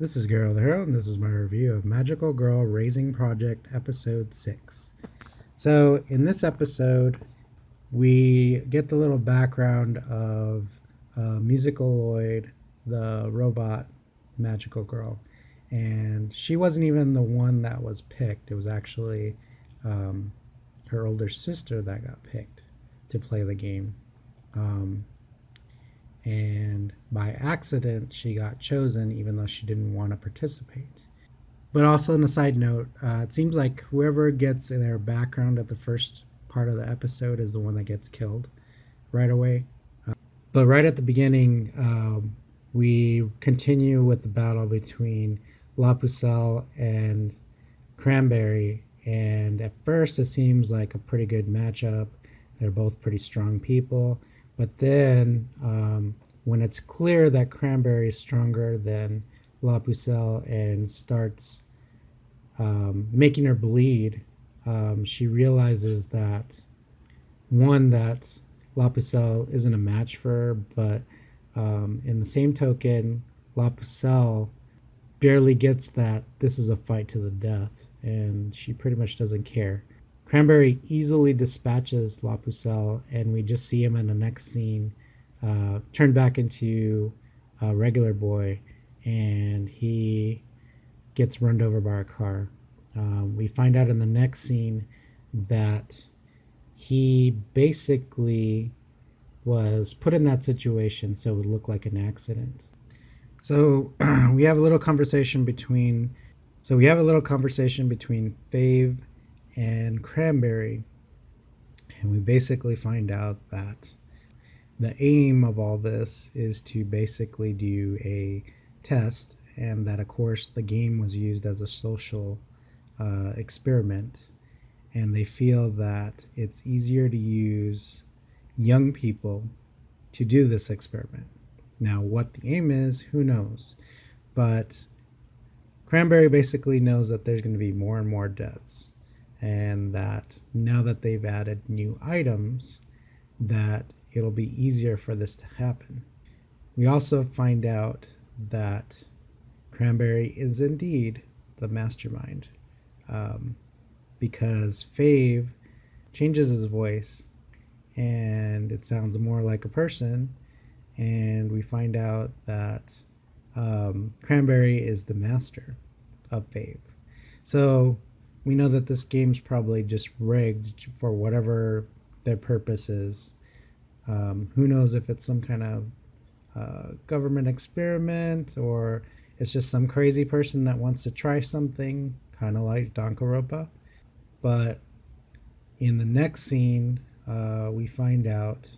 This is GerotheHero, and this is my review of Magical Girl Raising Project Episode 6. So, in this episode, we get the little background of Musicaloid, the robot magical girl. And she wasn't even the one that was picked, it was actually her older sister that got picked to play the game. Um, and by accident she got chosen even though she didn't want to participate. But also, on a side note, it seems like whoever gets in their background at the first part of the episode is the one that gets killed right away. But right at the beginning, we continue with the battle between La Pucelle and Cranberry. And at first, it seems like a pretty good matchup. They're both pretty strong people. But then, when it's clear that Cranberry is stronger than La Pucelle and starts making her bleed, she realizes that that La Pucelle isn't a match for her, but in the same token, La Pucelle barely gets that this is a fight to the death, and she pretty much doesn't care. Cranberry easily dispatches La Pucelle, and we just see him in the next scene turn back into a regular boy, and he gets run over by a car. We find out in the next scene that he basically was put in that situation so it would look like an accident. So we have a little conversation between Fave and Cranberry, and we basically find out that the aim of all this is to basically do a test, and that of course the game was used as a social experiment, and they feel that it's easier to use young people to do this experiment. Now, what the aim is, who knows? But Cranberry basically knows that there's going to be more and more deaths, and that now that they've added new items, that it'll be easier for this to happen. We also find out that Cranberry is indeed the mastermind, because Fave changes his voice and it sounds more like a person, and we find out that Cranberry is the master of Fave. So we know that this game's probably just rigged for whatever their purpose is. Who knows if it's some kind of government experiment, or it's just some crazy person that wants to try something, kind of like Dankaropa. But in the next scene, we find out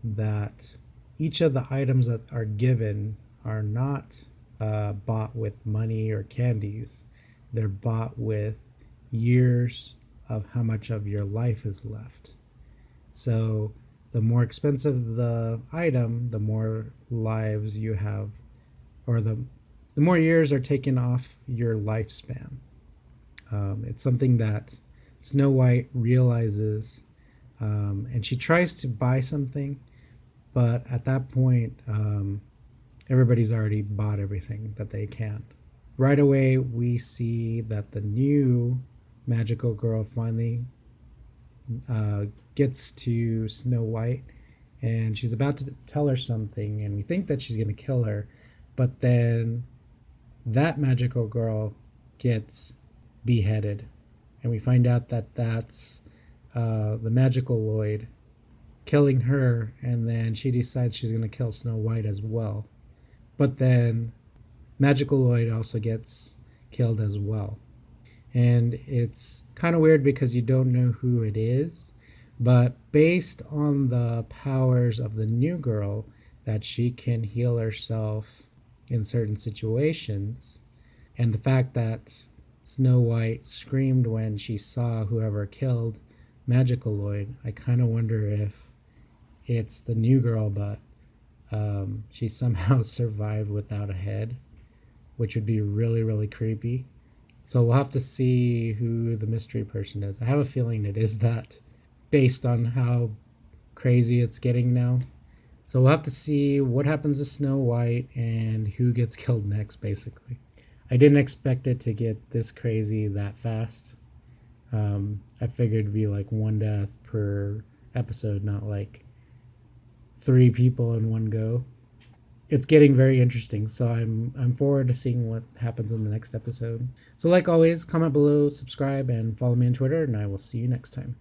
that each of the items that are given are not bought with money or candies. They're bought with years of how much of your life is left. So the more expensive the item, the more lives you have, or the more years are taken off your lifespan. It's something that Snow White realizes, and she tries to buy something, but at that point, everybody's already bought everything that they can. Right away, we see that the new magical girl finally gets to Snow White, and she's about to tell her something, and we think that she's going to kill her, but then that magical girl gets beheaded, and we find out that that's the magical Lloyd killing her, and then she decides she's going to kill Snow White as well. But then Magical Lloyd also gets killed as well. And it's kind of weird because you don't know who it is, but based on the powers of the new girl, that she can heal herself in certain situations, and the fact that Snow White screamed when she saw whoever killed Magical Lloyd, I kind of wonder if it's the new girl, but she somehow survived without a head, which would be really, really creepy. So we'll have to see who the mystery person is. I have a feeling it is that, based on how crazy it's getting now. So we'll have to see what happens to Snow White and who gets killed next, basically. I didn't expect it to get this crazy that fast. I figured it'd be like one death per episode, not like three people in one go. It's getting very interesting, so I'm forward to seeing what happens in the next episode. So like always, comment below, subscribe, and follow me on Twitter, and I will see you next time.